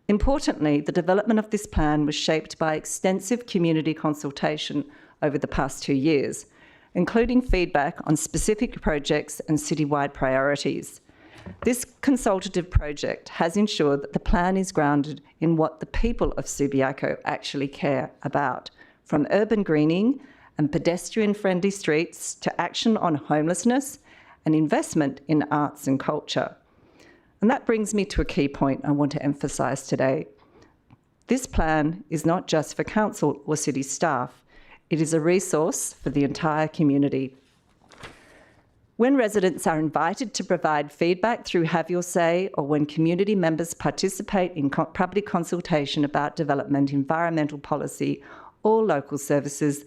Importantly, the development of this plan was shaped by extensive community consultation over the past 2 years, including feedback on specific projects and citywide priorities. This consultative project has ensured that the plan is grounded in what the people of Subiaco actually care about, from urban greening and pedestrian-friendly streets to action on homelessness and investment in arts and culture. And that brings me to a key point I want to emphasise today. This plan is not just for council or city staff. It is a resource for the entire community. When residents are invited to provide feedback through Have Your Say, or when community members participate in public consultation about development, environmental policy, or local services,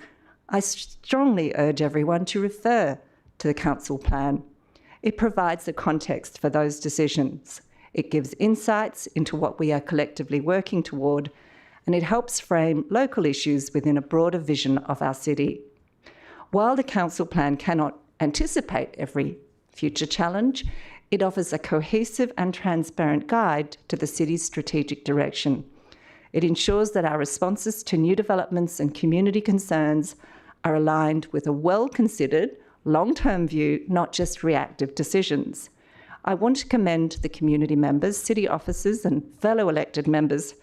I strongly urge everyone to refer to the council plan. It provides a context for those decisions. It gives insights into what we are collectively working toward, and it helps frame local issues within a broader vision of our city. While the council plan cannot anticipate every future challenge, it offers a cohesive and transparent guide to the city's strategic direction. It ensures that our responses to new developments and community concerns are aligned with a well-considered, long-term view, not just reactive decisions. I want to commend the community members, city officers, and fellow elected members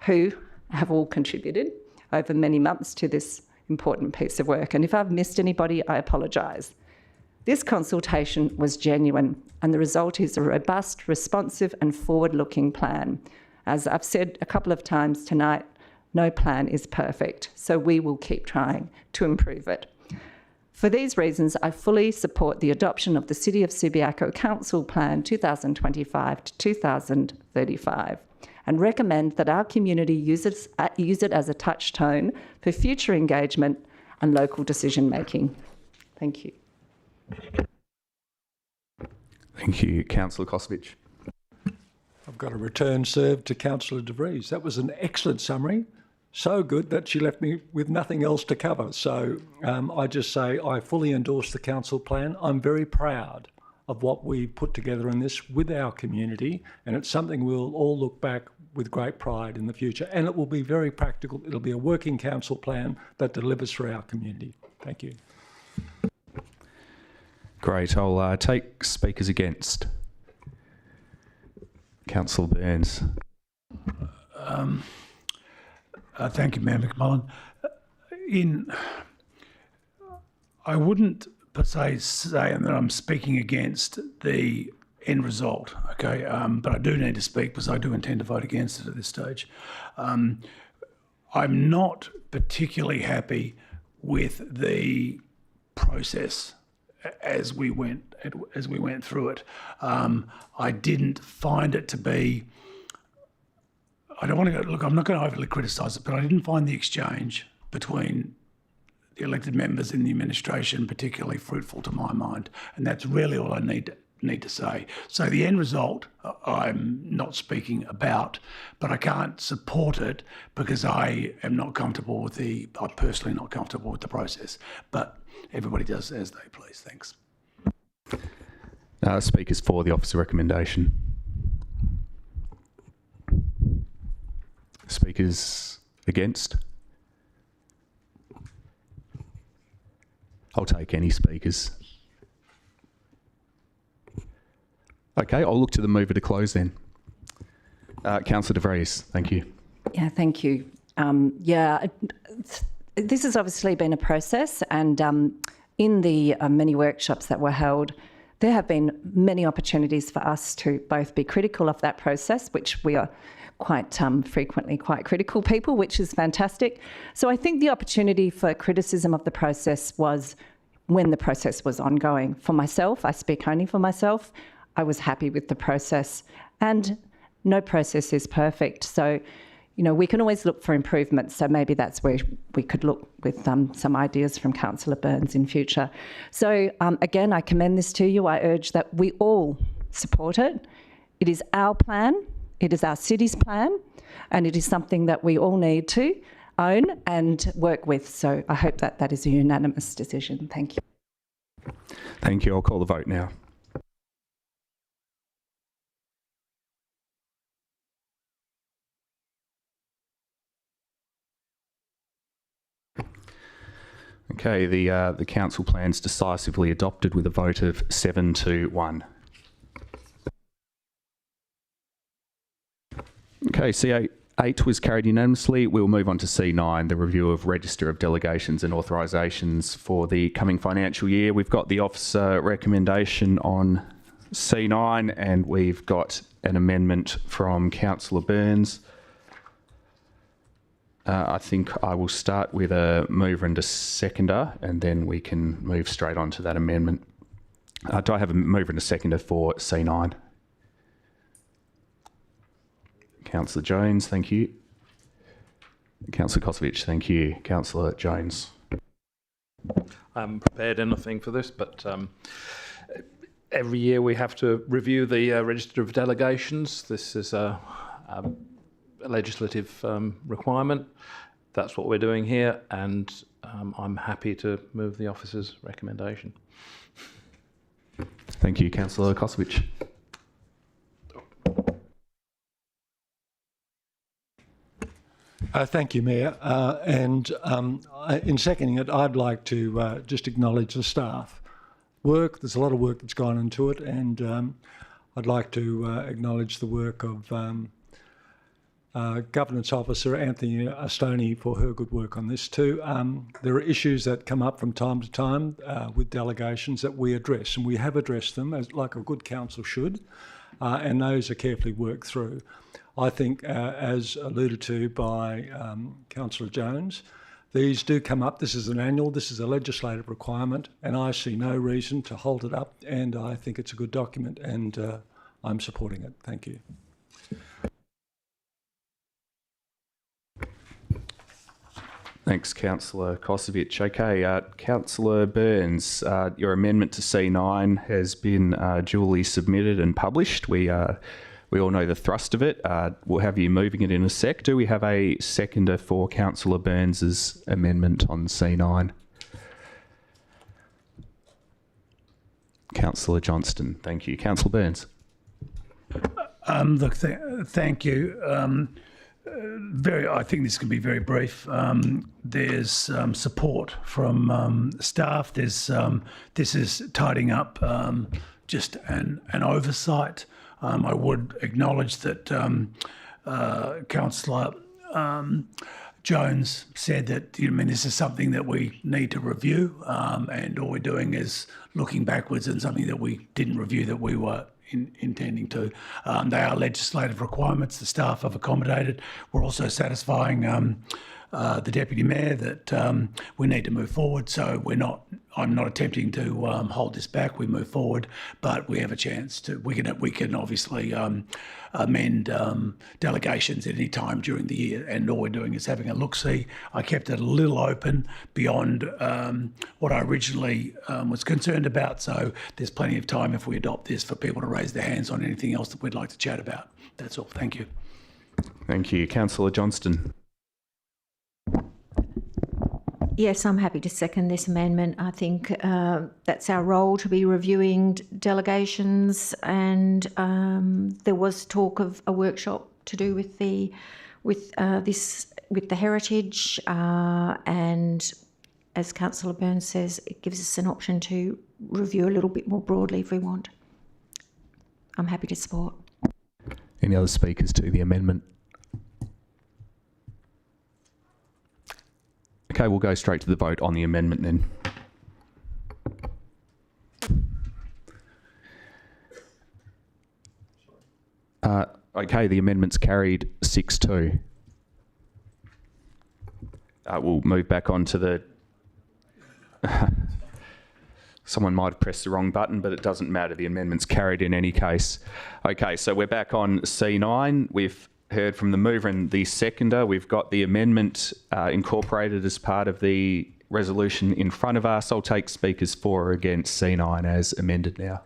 who have all contributed over many months to this important piece of work. And if I've missed anybody, I apologise. This consultation was genuine, and the result is a robust, responsive, and forward-looking plan. As I've said a couple of times tonight, no plan is perfect, so we will keep trying to improve it. For these reasons, I fully support the adoption of the City of Subiaco Council Plan 2025 to 2035 and recommend that our community use it as a touchstone for future engagement and local decision making. Thank you. Thank you, Councillor Kosovich. I've got a return served to Councillor De Vries. That was an excellent summary. So good that she left me with nothing else to cover. So I just say I fully endorse the council plan. I'm very proud of what we put together in this with our community, and it's something we'll all look back with great pride in the future. And it will be very practical. It'll be a working council plan that delivers for our community. Thank you. Great. I'll take speakers against. Councillor Burns. Thank you, Mayor McMullen. I wouldn't per se say that I'm speaking against the end result, okay, but I do need to speak because I do intend to vote against it at this stage. I'm not particularly happy with the process as we went through it. I didn't find it to be. I don't want to go. Look, I'm not going to overly criticise it, but I didn't find the exchange between the elected members in the administration particularly fruitful to my mind, and that's really all I need to say. So the end result, I'm not speaking about, but I can't support it because I'm personally not comfortable with the process. But everybody does as they please. Thanks. Speakers for the officer recommendation. Speakers against? I'll take any speakers. Okay, I'll look to the mover to close then. Councillor De Vries, thank you. Yeah, thank you. This has obviously been a process, and in the many workshops that were held, there have been many opportunities for us to both be critical of that process, which we are quite frequently quite critical people, which is fantastic. So I think the opportunity for criticism of the process was when the process was ongoing. For myself, I speak only for myself, I was happy with the process, and no process is perfect. So, we can always look for improvements. So maybe that's where we could look with some ideas from Councillor Burns in future. So again, I commend this to you. I urge that we all support it. It is our plan. It is our city's plan, and it is something that we all need to own and work with. So I hope that that is a unanimous decision. Thank you. Thank you. I'll call the vote now. Okay, the council plan's decisively adopted with a vote of 7-1. Okay, C8 was carried unanimously. We'll move on to C9, the review of Register of Delegations and Authorisations for the coming financial year. We've got the officer recommendation on C9, and we've got an amendment from Councillor Burns. I think I will start with a mover and a seconder, and then we can move straight on to that amendment. Do I have a mover and a seconder for C9? Councillor Jones, thank you. Councillor Kosovich, thank you. Councillor Jones. I haven't prepared anything for this, but every year we have to review the Register of Delegations. This is a legislative requirement. That's what we're doing here, and I'm happy to move the officer's recommendation. Thank you, Councillor Kosovich. Thank you, Mayor. And in seconding it, I'd like to just acknowledge the staff work. There's a lot of work that's gone into it, and I'd like to acknowledge the work of Governance Officer Anthony Astoni for her good work on this too. There are issues that come up from time to time with delegations that we address, and we have addressed them as like a good council should, and those are carefully worked through. I think, as alluded to by Councillor Jones, these do come up. This is a legislative requirement, and I see no reason to hold it up, and I think it's a good document, and I'm supporting it. Thank you. Thanks, Councillor Kosovich. Okay, Councillor Burns, your amendment to C9 has been duly submitted and published. We all know the thrust of it. We'll have you moving it in a sec. Do we have a seconder for Councillor Burns's amendment on C9? Councillor Johnston, thank you. Councillor Burns. Look, thank you. I think this can be very brief. There's support from staff. This is tidying up just an oversight. I would acknowledge that Councillor Jones said that this is something that we need to review, and all we're doing is looking backwards and something that we didn't review that we were intending to. They are legislative requirements. The staff have accommodated. We're also satisfying the Deputy Mayor that we need to move forward. So I'm not attempting to hold this back. We move forward, but we have a chance to. We can obviously amend delegations at any time during the year, and all we're doing is having a look-see. I kept it a little open beyond what I originally was concerned about. So there's plenty of time if we adopt this for people to raise their hands on anything else that we'd like to chat about. That's all. Thank you. Thank you. Councillor Johnston. Yes, I'm happy to second this amendment. I think that's our role, to be reviewing delegations, and there was talk of a workshop to do with the heritage, and as Councillor Burns says, it gives us an option to review a little bit more broadly if we want. I'm happy to support. Any other speakers to the amendment? Okay, we'll go straight to the vote on the amendment then. Okay, the amendment's carried 6-2. We'll move back on to the... Someone might have pressed the wrong button, but it doesn't matter. The amendment's carried in any case. Okay, so we're back on C9. We've heard from the mover and the seconder. We've got the amendment incorporated as part of the resolution in front of us. I'll take speakers for or against C9 as amended now.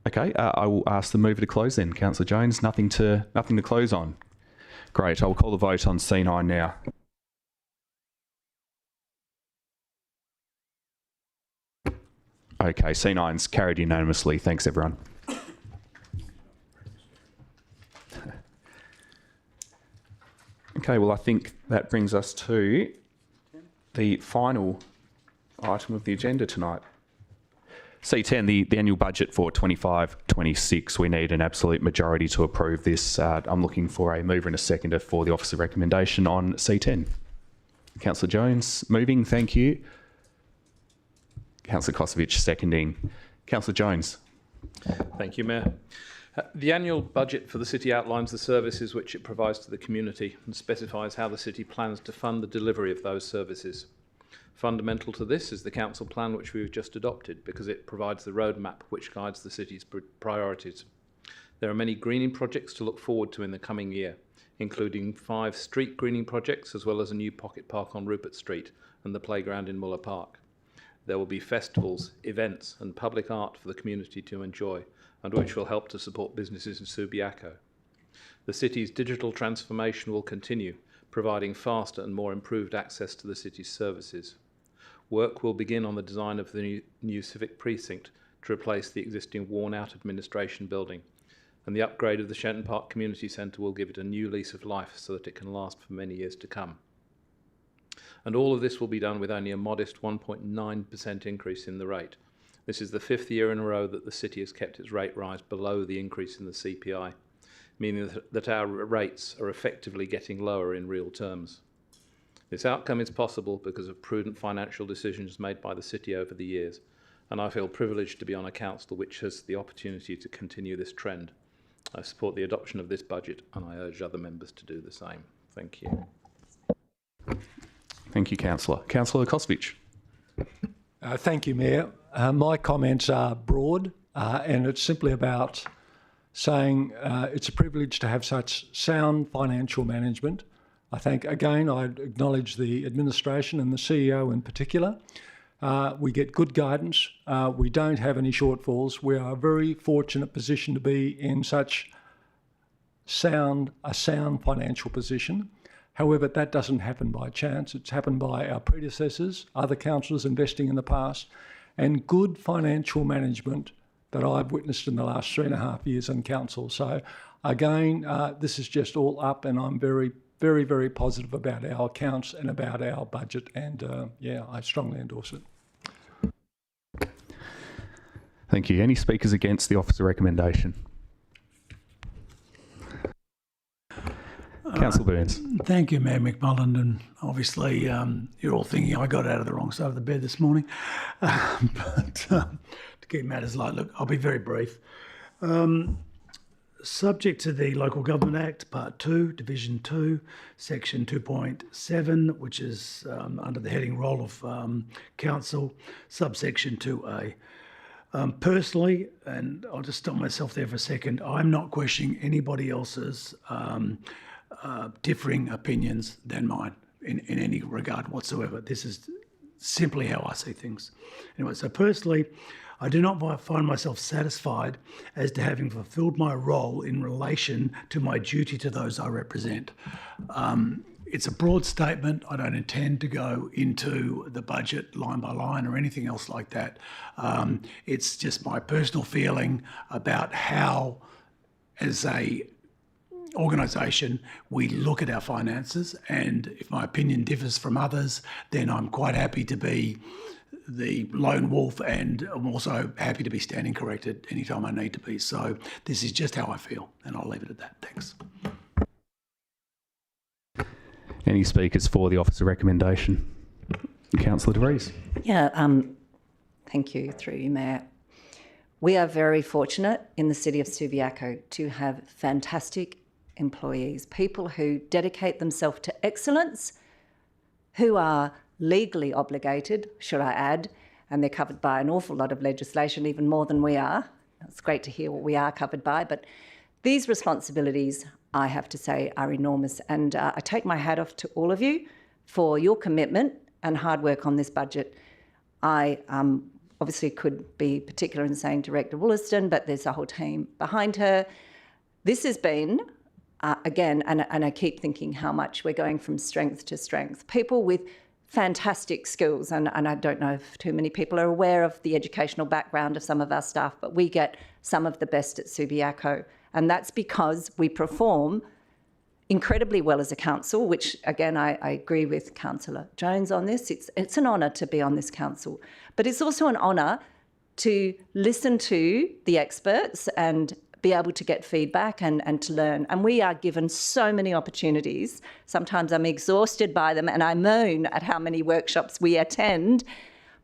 Okay, I will ask the mover to close then. Councillor Jones, nothing to close on. Great, I'll call the vote on C9 now. Okay, C9's carried unanimously. Thanks, everyone. Okay, well, I think that brings us to the final item of the agenda tonight. C10, the annual budget for 25-26. We need an absolute majority to approve this. I'm looking for a mover and a seconder for the officer recommendation on C10. Councillor Jones, moving, thank you. Councillor Kosovich, seconding. Councillor Jones. Thank you, Mayor. The annual budget for the City outlines the services which it provides to the community and specifies how the City plans to fund the delivery of those services. Fundamental to this is the Council Plan which we've just adopted, because it provides the roadmap which guides the City's priorities. There are many greening projects to look forward to in the coming year, including 5 street greening projects as well as a new pocket park on Rupert Street and the playground in Muller Park. There will be festivals, events and public art for the community to enjoy, and which will help to support businesses in Subiaco. The City's digital transformation will continue, providing faster and more improved access to the City's services. Work will begin on the design of the new civic precinct to replace the existing worn-out administration building, and the upgrade of the Shenton Park Community Centre will give it a new lease of life so that it can last for many years to come. And all of this will be done with only a modest 1.9% increase in the rate. This is the 5th year in a row that the City has kept its rate rise below the increase in the CPI, meaning that our rates are effectively getting lower in real terms. This outcome is possible because of prudent financial decisions made by the City over the years, and I feel privileged to be on a council which has the opportunity to continue this trend. I support the adoption of this budget, and I urge other members to do the same. Thank you. Thank you, Councillor. Councillor Kosovich. Thank you, Mayor. My comments are broad, and it's simply about saying it's a privilege to have such sound financial management. I think, again, I acknowledge the administration and the CEO in particular. We get good guidance. We don't have any shortfalls. We are a very fortunate position to be in such a sound financial position. However, that doesn't happen by chance. It's happened by our predecessors, other councillors investing in the past, and good financial management that I've witnessed in the last 3.5 years on council. So again, this is just all up, and I'm very, very, very positive about our accounts and about our budget. And yeah, I strongly endorse it. Thank you. Any speakers against the officer recommendation? Councillor Burns. Thank you, Mayor McMullen, and obviously you're all thinking I got out of the wrong side of the bed this morning. But to keep matters light, look, I'll be very brief. subject to the Local Government Act, Part 2, Division 2, Section 2.7, which is under the heading Role of Council, subsection 2A. Personally, and I'll just stop myself there for a second, I'm not questioning anybody else's differing opinions than mine in any regard whatsoever. This is simply how I see things. Anyway, so personally, I do not find myself satisfied as to having fulfilled my role in relation to my duty to those I represent. It's a broad statement. I don't intend to go into the budget line by line or anything else like that. It's just my personal feeling about how, as a organisation, we look at our finances, and if my opinion differs from others, then I'm quite happy to be the lone wolf, and I'm also happy to be standing corrected anytime I need to be. So this is just how I feel, and I'll leave it at that. Thanks. Any speakers for the officer recommendation? Councillor De Vries. Yeah, thank you, through you, Mayor. We are very fortunate in the city of Subiaco to have fantastic employees, people who dedicate themselves to excellence, who are legally obligated, should I add, and they're covered by an awful lot of legislation, even more than we are. It's great to hear what we are covered by, but these responsibilities, I have to say, are enormous. And I take my hat off to all of you for your commitment and hard work on this budget. I obviously could be particular in saying Director Wollaston, but there's a whole team behind her. This has been, again, and I keep thinking how much we're going from strength to strength. People with fantastic skills, and I don't know if too many people are aware of the educational background of some of our staff, but we get some of the best at Subiaco. And that's because we perform incredibly well as a council, which, again, I agree with Councillor Jones on this. It's an honour to be on this council. But it's also an honour to listen to the experts and be able to get feedback and to learn. And we are given so many opportunities. Sometimes I'm exhausted by them and I moan at how many workshops we attend,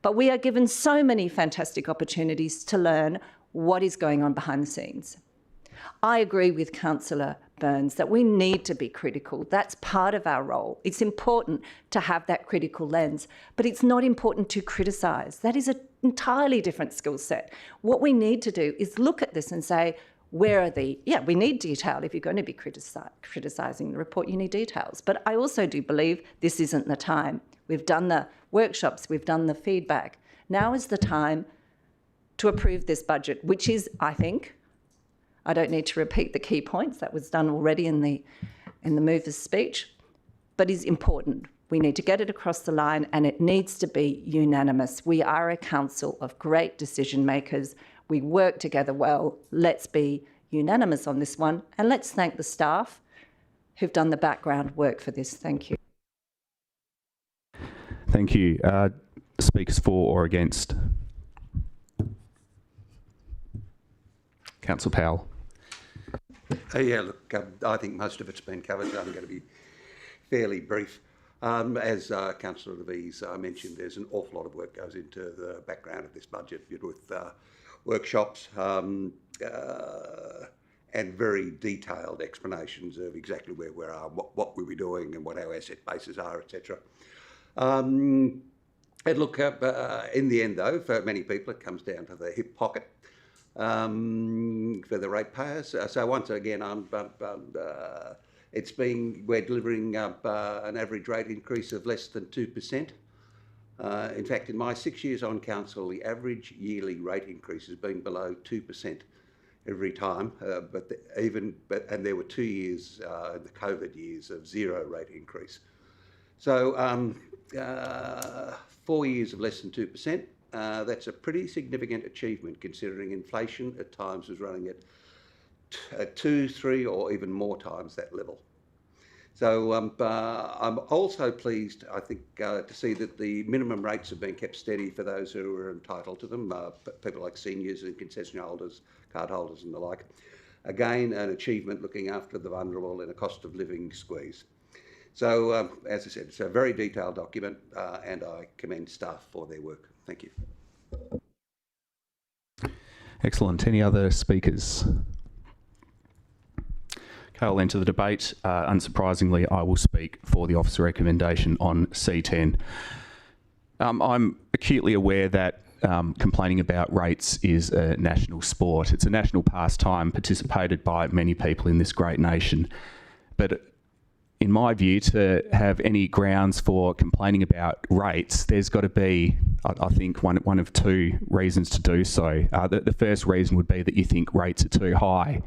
but we are given so many fantastic opportunities to learn what is going on behind the scenes. I agree with Councillor Burns that we need to be critical. That's part of our role. It's important to have that critical lens, but it's not important to criticise. That is an entirely different skill set. What we need to do is look at this and say, where are the, we need detail. If you're going to be criticising the report, you need details. But I also do believe this isn't the time. We've done the workshops, we've done the feedback. Now is the time to approve this budget, which is, I think, I don't need to repeat the key points, that was done already in the mover's speech, but is important. We need to get it across the line and it needs to be unanimous. We are a council of great decision makers. We work together well. Let's be unanimous on this one, and let's thank the staff who've done the background work for this. Thank you. Thank you. Speakers for or against? Councillor Powell. Yeah, look, I think most of it's been covered, so I'm going to be fairly brief. As Councillor De Vries mentioned, there's an awful lot of work goes into the background of this budget with workshops and very detailed explanations of exactly where we are, what we'll be doing and what our asset bases are, etc. And look, in the end though, for many people it comes down to the hip pocket for the ratepayers. So once again, we're delivering an average rate increase of less than 2%. In fact, in my 6 years on council, the average yearly rate increase has been below 2% every time. And there were 2 years, the COVID years, of zero rate increase. So 4 years of less than 2%. That's a pretty significant achievement considering inflation at times was running at 2, 3 or even more times that level. So I'm also pleased, I think, to see that the minimum rates have been kept steady for those who are entitled to them, people like seniors and concession holders, card holders and the like. Again, an achievement looking after the vulnerable in a cost of living squeeze. So, as I said, it's a very detailed document and I commend staff for their work. Thank you. Excellent. Any other speakers? Okay, I'll enter the debate. Unsurprisingly, I will speak for the officer recommendation on C10. I'm acutely aware that complaining about rates is a national sport. It's a national pastime participated by many people in this great nation. But in my view, to have any grounds for complaining about rates, there's got to be, I think, one of two reasons to do so. The first reason would be that you think rates are too high.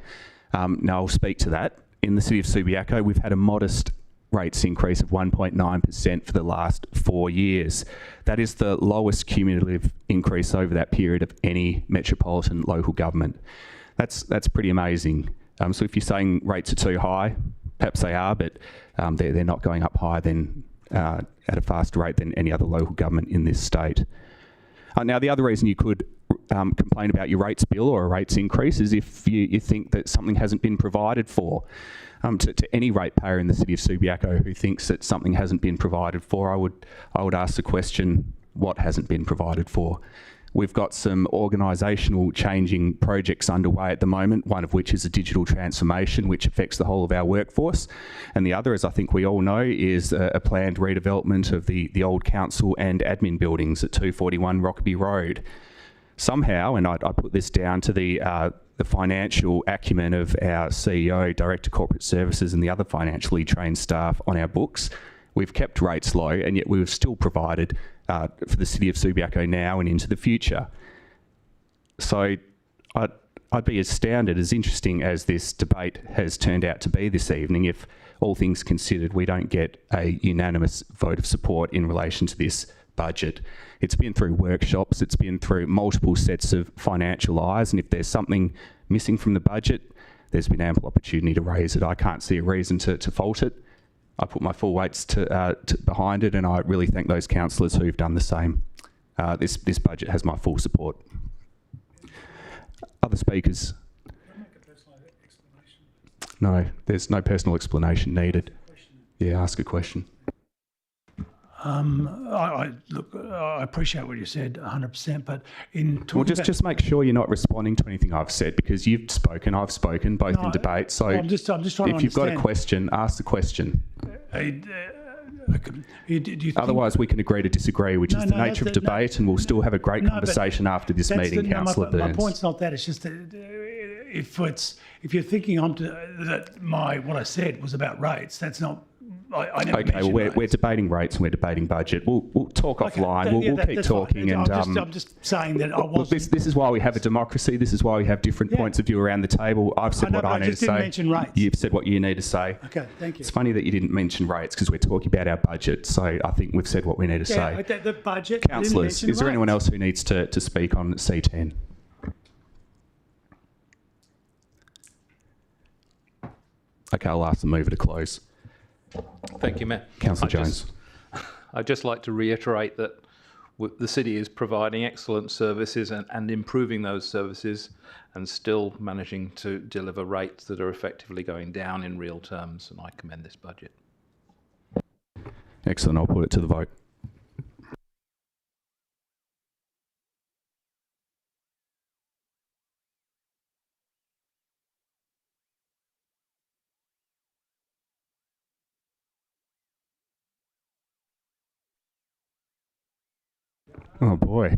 Now, I'll speak to that. In the city of Subiaco, we've had a modest rates increase of 1.9% for the last 4 years. That is the lowest cumulative increase over that period of any metropolitan local government. That's pretty amazing. So if you're saying rates are too high, perhaps they are, but they're not going up higher than at a faster rate than any other local government in this state. Now, the other reason you could complain about your rates bill or a rates increase is if you think that something hasn't been provided for. To any ratepayer in the city of Subiaco who thinks that something hasn't been provided for, I would ask the question, what hasn't been provided for? We've got some organisational changing projects underway at the moment, one of which is a digital transformation which affects the whole of our workforce. And the other, as I think we all know, is a planned redevelopment of the old council and admin buildings at 241 Rockaby Road. Somehow, and I put this down to the financial acumen of our CEO, Director Corporate Services and the other financially trained staff on our books, we've kept rates low and yet we've still provided for the city of Subiaco now and into the future. So I'd be astounded, as interesting as this debate has turned out to be this evening, if all things considered we don't get a unanimous vote of support in relation to this budget. It's been through workshops, it's been through multiple sets of financial eyes, and if there's something missing from the budget, there's been ample opportunity to raise it. I can't see a reason to fault it. I put my full weights behind it, and I really thank those councillors who've done the same. This budget has my full support. Other speakers? No, there's no personal explanation needed. Yeah, ask a question. Look, I appreciate what you said 100%, but in talking Well, just make sure you're not responding to anything I've said, because you've spoken, I've spoken, both in debate. So I'm just trying to understand. If you've got a question, ask the question. Otherwise, we can agree to disagree, which is the nature of debate, and we'll still have a great conversation after this meeting, Councillor Burns. My point's not that. It's just that if you're thinking that what I said was about rates, that's not. I never okay, well, we're debating rates and we're debating budget. We'll talk offline. We'll keep talking. And I'm just saying that I wasn't. This is why we have a democracy. This is why we have different points of view around the table. I've said what I need to say. Didn't mention rates. You've said what you need to say. Okay, thank you. It's funny that you didn't mention rates because we're talking about our budget. So I think we've said what we need to say. The budget. Councillors, is there anyone else who needs to speak on C10? Okay, I'll ask the mover to close. Thank you, Mayor. Councillor Jones. I'd just like to reiterate that the city is providing excellent services and improving those services and still managing to deliver rates that are effectively going down in real terms, and I commend this budget. Excellent. I'll put it to the vote. Oh boy.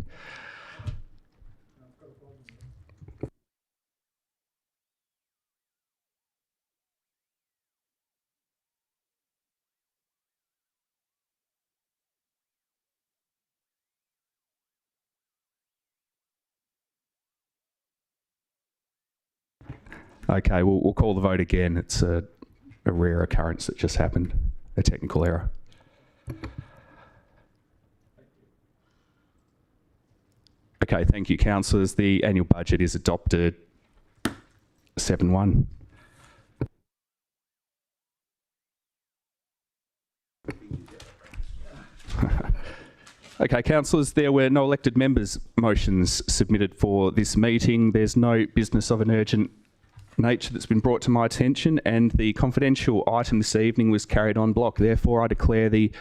Okay, we'll call the vote again. It's a rare occurrence that just happened, a technical error. Okay, thank you, councillors. The annual budget is adopted 7-1. Okay, councillors, there were no elected members' motions submitted for this meeting. There's no business of an urgent nature that's been brought to my attention, and the confidential item this evening was carried on block. Therefore, I declare the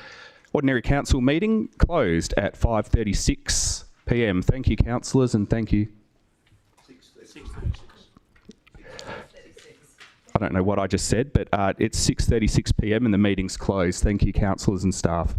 Ordinary Council meeting closed at 5:36 p.m. Thank you, councillors, and thank you. 6:36. don't know what I just said, but it's 6:36 p.m. and the meeting's closed. Thank you, councillors and staff.